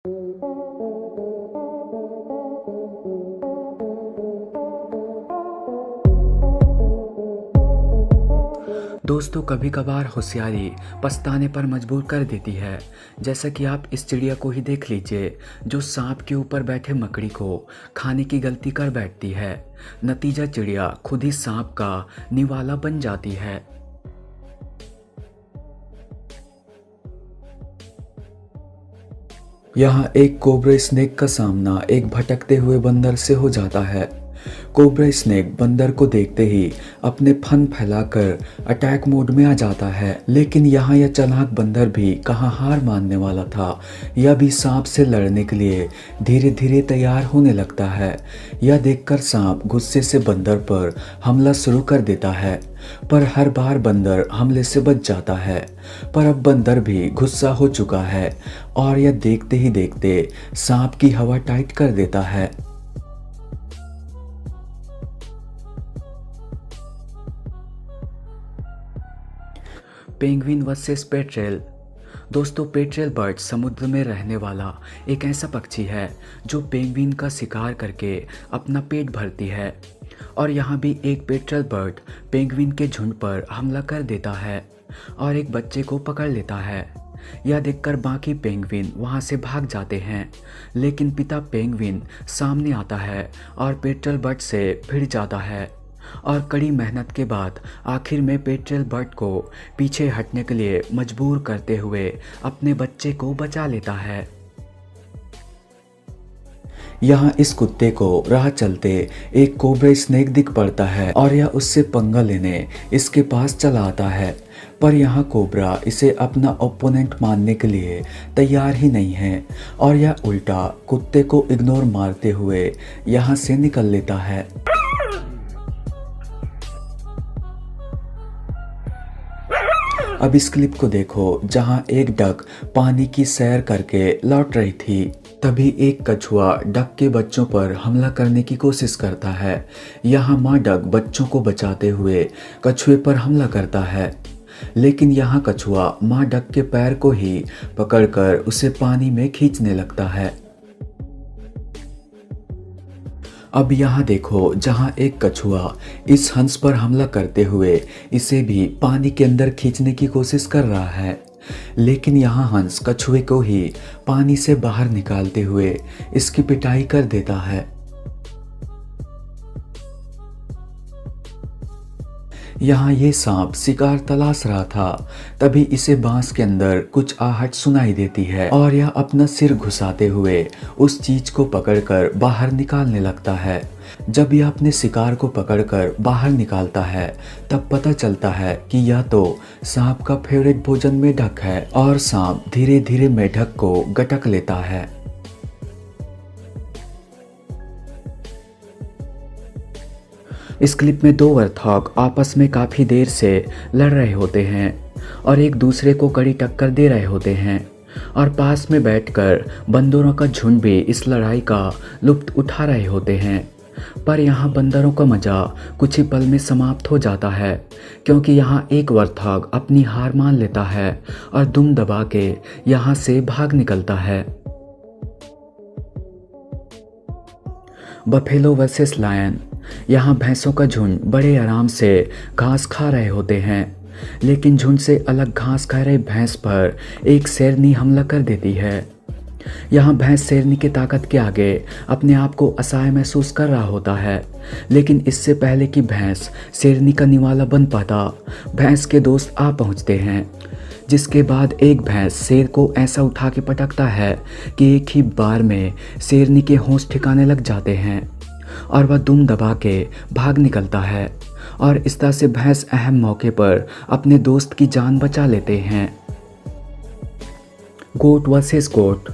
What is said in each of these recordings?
दोस्तों, कभी कभार होशियारी पछताने पर मजबूर कर देती है। जैसा कि आप इस चिड़िया को ही देख लीजिए, जो सांप के ऊपर बैठे मकड़ी को खाने की गलती कर बैठती है। नतीजा चिड़िया खुद ही सांप का निवाला बन जाती है। यहाँ एक कोबरा स्नेक का सामना एक भटकते हुए बंदर से हो जाता है। कोबरा स्नेक बंदर को देखते ही अपने फन फैलाकर अटैक मोड में आ जाता है, लेकिन यहाँ यह चालाक बंदर भी कहाँ हार मानने वाला था। यह भी सांप से लड़ने के लिए धीरे धीरे तैयार होने लगता है। यह देखकर सांप गुस्से से बंदर पर हमला शुरू कर देता है, पर हर बार बंदर हमले से बच जाता है। पर अब बंदर भी गुस्सा हो चुका है और यह देखते ही देखते सांप की हवा टाइट कर देता है। Penguin versus petrel. दोस्तों, पेट्रेल बर्ड समुद्र में रहने वाला एक ऐसा पक्षी है जो पेंगुइन का शिकार करके अपना पेट भरती है। और यहाँ भी एक पेट्रेल बर्ड पेंगुइन के झुंड पर हमला कर देता है और एक बच्चे को पकड़ लेता है। यह देखकर बाकी पेंगुइन वहाँ से भाग जाते हैं, लेकिन पिता पेंगुइन सामने आता है और पेट्रेल बर्ड से भिड़ जाता है। और कड़ी मेहनत के बाद आखिर में पेट्रेल बर्ड को पीछे हटने के लिए मजबूर करते हुए अपने बच्चे को बचा लेता है। यहाँ इस कुत्ते को राह चलते एक कोबरा स्नेक दिख पड़ता है और यह उससे पंगा लेने इसके पास चला आता है। पर यहाँ कोबरा इसे अपना ओपोनेंट मानने के लिए तैयार ही नहीं है और यह उल्टा कुत्ते को इग्नोर मारते हुए यहाँ से निकल लेता है। अब इस क्लिप को देखो, जहां एक डक पानी की सैर करके लौट रही थी। तभी एक कछुआ डक के बच्चों पर हमला करने की कोशिश करता है। यहाँ माँ डक बच्चों को बचाते हुए कछुए पर हमला करता है, लेकिन यहाँ कछुआ माँ डक के पैर को ही पकड़कर उसे पानी में खींचने लगता है। अब यहाँ देखो, जहाँ एक कछुआ इस हंस पर हमला करते हुए इसे भी पानी के अंदर खींचने की कोशिश कर रहा है, लेकिन यहाँ हंस कछुए को ही पानी से बाहर निकालते हुए इसकी पिटाई कर देता है। यहाँ ये सांप शिकार तलाश रहा था, तभी इसे बांस के अंदर कुछ आहट सुनाई देती है और यह अपना सिर घुसाते हुए उस चीज को पकड़कर बाहर निकालने लगता है। जब यह अपने शिकार को पकड़कर बाहर निकालता है, तब पता चलता है कि यह तो सांप का फेवरेट भोजन मेढक है और सांप धीरे धीरे मेढक को गटक लेता है। इस क्लिप में दो वर्थॉग आपस में काफ़ी देर से लड़ रहे होते हैं और एक दूसरे को कड़ी टक्कर दे रहे होते हैं और पास में बैठकर बंदरों का झुंड भी इस लड़ाई का लुत्फ उठा रहे होते हैं। पर यहाँ बंदरों का मज़ा कुछ ही पल में समाप्त हो जाता है, क्योंकि यहाँ एक वर्थॉग अपनी हार मान लेता है और दुम दबा के यहाँ से भाग निकलता है। Buffalo versus lion. यहाँ भैंसों का झुंड बड़े आराम से घास खा रहे होते हैं, लेकिन झुंड से अलग घास खा रही भैंस पर एक शेरनी हमला कर देती है। यहाँ भैंस शेरनी की ताकत के आगे अपने आप को असहाय महसूस कर रहा होता है, लेकिन इससे पहले कि भैंस शेरनी का निवाला बन पाता, भैंस के दोस्त आ पहुँचते हैं, जिसके बाद एक भैंस शेर को ऐसा उठा के पटकता है कि एक ही बार में शेरनी के होश ठिकाने लग जाते हैं और वह दुम दबा के भाग निकलता है। और इस तरह से भैंस अहम मौके पर अपने दोस्त की जान बचा लेते हैं। गोट वर्सेस गोट।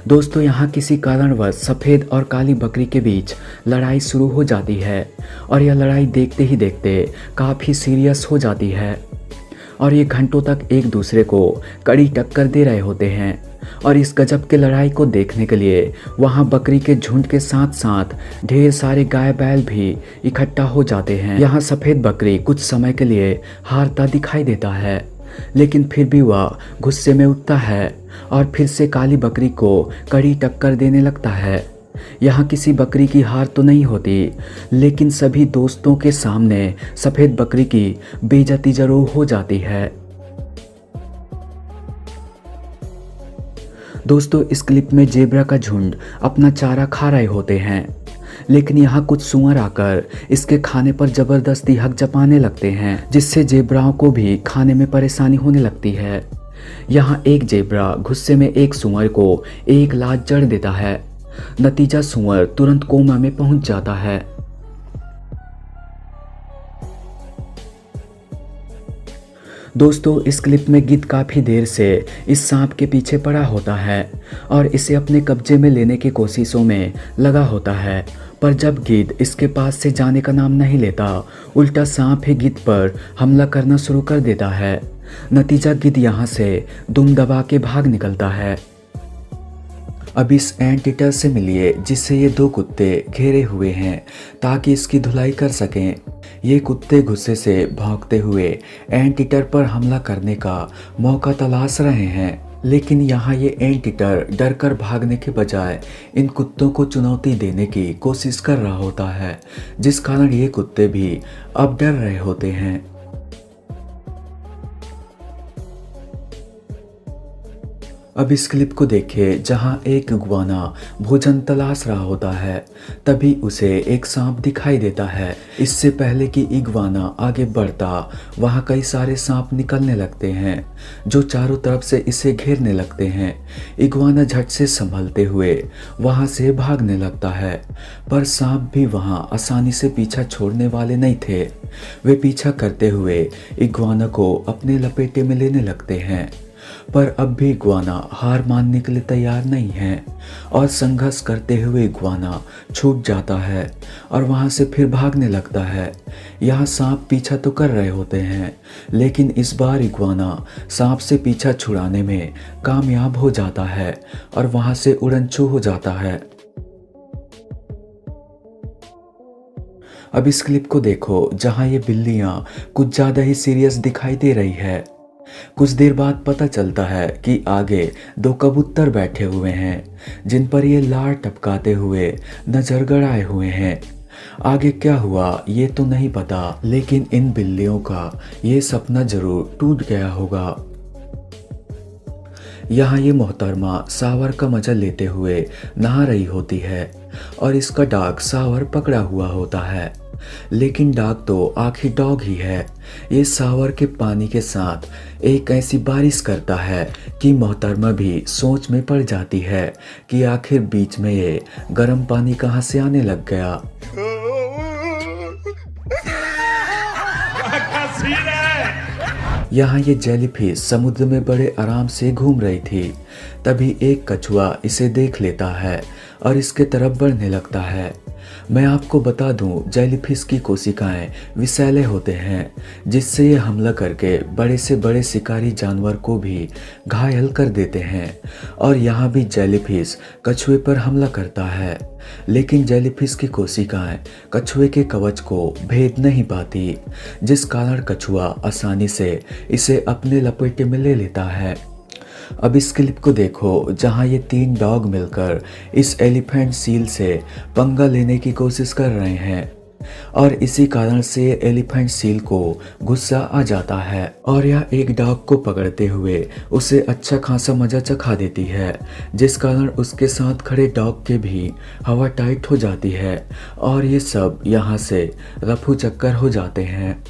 दोस्तों, यहाँ किसी कारणवश सफ़ेद और काली बकरी के बीच लड़ाई शुरू हो जाती है और यह लड़ाई देखते ही देखते काफ़ी सीरियस हो जाती है और ये घंटों तक एक दूसरे को कड़ी टक्कर दे रहे होते हैं। और इस गजब के लड़ाई को देखने के लिए वहाँ बकरी के झुंड के साथ साथ ढेर सारे गाय बैल भी इकट्ठा हो जाते हैं। यहाँ सफ़ेद बकरी कुछ समय के लिए हारता दिखाई देता है, लेकिन फिर भी वह गुस्से में उठता है और फिर से काली बकरी को कड़ी टक्कर देने लगता है। यहाँ किसी बकरी की हार तो नहीं होती, लेकिन सभी दोस्तों के सामने सफ़ेद बकरी की बेइज्जती जरूर हो जाती है। दोस्तों, इस क्लिप में जेब्रा का झुंड अपना चारा खा रहे होते हैं, लेकिन यहाँ कुछ सूअर आकर इसके खाने पर जबरदस्ती हक जमाने लगते हैं, जिससे जेब्राओं को भी खाने में परेशानी होने लगती है। यहाँ एक जेब्रा गुस्से में एक सूअर को एक लात जड़ देता है। नतीजा सूअर तुरंत कोमा में पहुंच जाता है। दोस्तों, इस क्लिप में गिद्ध काफ़ी देर से इस सांप के पीछे पड़ा होता है और इसे अपने कब्जे में लेने की कोशिशों में लगा होता है, पर जब गिद्ध इसके पास से जाने का नाम नहीं लेता, उल्टा सांप ही गिद्ध पर हमला करना शुरू कर देता है। नतीजा गिद्ध यहाँ से दुम दबा के भाग निकलता है। अब इस एंट ईटर से मिलिए जिससे ये दो कुत्ते घेरे हुए हैं ताकि इसकी धुलाई कर सकें। ये कुत्ते गुस्से से भौंकते हुए एंट ईटर पर हमला करने का मौका तलाश रहे हैं, लेकिन यहाँ ये एंट ईटर डर कर भागने के बजाय इन कुत्तों को चुनौती देने की कोशिश कर रहा होता है, जिस कारण ये कुत्ते भी अब डर रहे होते हैं। अब इस क्लिप को देखिए जहां एक इग्वाना भोजन तलाश रहा होता है, तभी उसे एक सांप दिखाई देता है। इससे पहले कि इग्वाना आगे बढ़ता, वहां कई सारे सांप निकलने लगते हैं जो चारों तरफ से इसे घेरने लगते हैं। इग्वाना झट से संभलते हुए वहां से भागने लगता है, पर सांप भी वहां आसानी से पीछा छोड़ने वाले नहीं थे। वे पीछा करते हुए इग्वाना को अपने लपेटे में लेने लगते हैं, पर अब भी इग्वाना हार मानने के लिए तैयार नहीं है और संघर्ष करते हुए इग्वाना छूट जाता है और वहां से फिर भागने लगता है। यहाँ सांप पीछा तो कर रहे होते हैं, लेकिन इस बार इग्वाना सांप से पीछा छुड़ाने में कामयाब हो जाता है और वहां से उड़नछू हो जाता है। अब इस क्लिप को देखो जहां ये बिल्लियां कुछ ज़्यादा ही सीरियस दिखाई दे रही है। कुछ देर बाद पता चलता है कि आगे दो कबूतर बैठे हुए हैं जिन पर ये लार टपकाते हुए नजर गड़ाए हुए हैं। आगे क्या हुआ ये तो नहीं पता, लेकिन इन बिल्लियों का ये सपना जरूर टूट गया होगा। यहाँ ये मोहतरमा सावर का मजा लेते हुए नहा रही होती है और इसका डॉग सावर पकड़ा हुआ होता है, लेकिन डॉग तो आखिर डॉग ही है। ये सावर के पानी के साथ एक ऐसी बारिश करता है कि मोहतरमा भी सोच में पड़ जाती है कि आखिर बीच में ये गर्म पानी कहाँ से आने लग गया। यहाँ ये जेलीफिश समुद्र में बड़े आराम से घूम रही थी, तभी एक कछुआ इसे देख लेता है और इसके तरफ बढ़ने लगता है। मैं आपको बता दूं, जेलीफिश की कोशिकाएं विषैले होते हैं, जिससे ये हमला करके बड़े से बड़े शिकारी जानवर को भी घायल कर देते हैं। और यहाँ भी जेलीफिश कछुए पर हमला करता है, लेकिन जेलीफिश की कोशिकाएं कछुए के कवच को भेद नहीं पाती, जिस कारण कछुआ आसानी से इसे अपने लपेटे में ले लेता है। अब इस क्लिप को देखो जहां ये तीन डॉग मिलकर इस एलिफेंट सील से पंगा लेने की कोशिश कर रहे हैं और इसी कारण से एलिफेंट सील को गुस्सा आ जाता है और यह एक डॉग को पकड़ते हुए उसे अच्छा खासा मजा चखा देती है, जिस कारण उसके साथ खड़े डॉग के भी हवा टाइट हो जाती है और ये सब यहाँ से रफू चक्कर हो जाते हैं।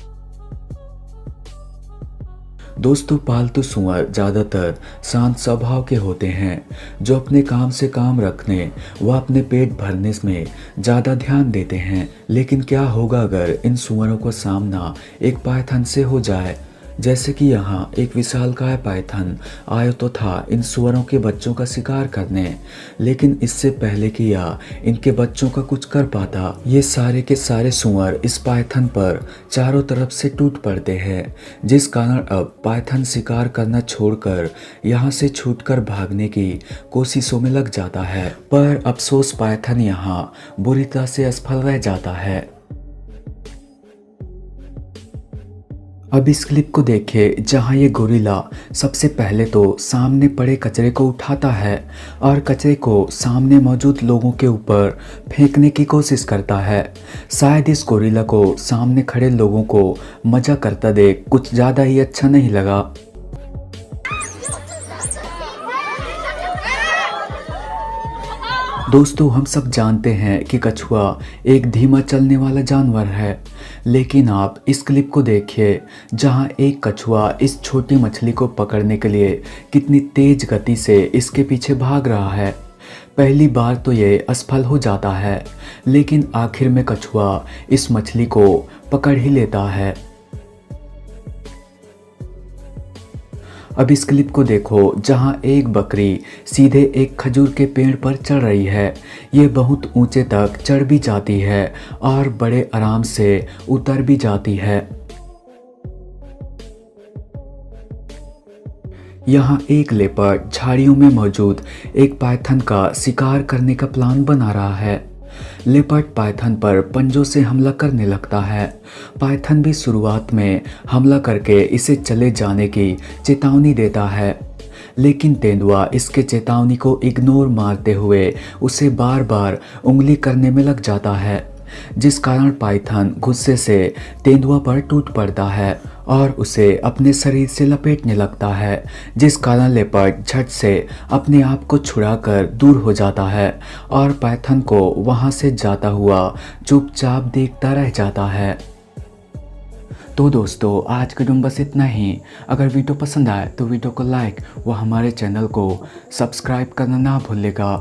दोस्तों, पालतू सूअर ज़्यादातर शांत स्वभाव के होते हैं जो अपने काम से काम रखने व अपने पेट भरने में ज़्यादा ध्यान देते हैं। लेकिन क्या होगा अगर इन सूअरों का सामना एक पायथन से हो जाए? जैसे कि यहाँ एक विशालकाय पायथन आया तो था इन सूअरों के बच्चों का शिकार करने, लेकिन इससे पहले कि यह इनके बच्चों का कुछ कर पाता, ये सारे के सारे सूअर इस पायथन पर चारों तरफ से टूट पड़ते हैं, जिस कारण अब पायथन शिकार करना छोड़कर यहाँ से छूटकर भागने की कोशिशों में लग जाता है। पर अफसोस पायथन यहाँ बुरी तरह से असफल रह जाता है। अब इस क्लिप को देखिए जहां ये गोरिल्ला सबसे पहले तो सामने पड़े कचरे को उठाता है और कचरे को सामने मौजूद लोगों के ऊपर फेंकने की कोशिश करता है। शायद इस गोरिल्ला को सामने खड़े लोगों को मजा करता देख कुछ ज़्यादा ही अच्छा नहीं लगा। दोस्तों, हम सब जानते हैं कि कछुआ एक धीमा चलने वाला जानवर है, लेकिन आप इस क्लिप को देखिए जहां एक कछुआ इस छोटी मछली को पकड़ने के लिए कितनी तेज गति से इसके पीछे भाग रहा है। पहली बार तो ये असफल हो जाता है, लेकिन आखिर में कछुआ इस मछली को पकड़ ही लेता है। अब इस क्लिप को देखो जहां एक बकरी सीधे एक खजूर के पेड़ पर चढ़ रही है। ये बहुत ऊंचे तक चढ़ भी जाती है और बड़े आराम से उतर भी जाती है। यहाँ एक लेपर्ड झाड़ियों में मौजूद एक पाइथन का शिकार करने का प्लान बना रहा है। लेपर्ड पाइथन पर पंजों से हमला करने लगता है। पाइथन भी शुरुआत में हमला करके इसे चले जाने की चेतावनी देता है, लेकिन तेंदुआ इसके चेतावनी को इग्नोर मारते हुए उसे बार बार उंगली करने में लग जाता है, जिस कारण पाइथन गुस्से से तेंदुआ पर टूट पड़ता है और उसे अपने शरीर से लपेटने लगता है, जिस कारण लेपर्ड झट से अपने आप को छुड़ाकर दूर हो जाता है और पाइथन को वहां से जाता हुआ चुपचाप देखता रह जाता है। तो दोस्तों, आज के वीडियो में बस इतना ही। अगर वीडियो पसंद आए तो वीडियो को लाइक व हमारे चैनल को सब्सक्राइब करना ना भूलिएगा।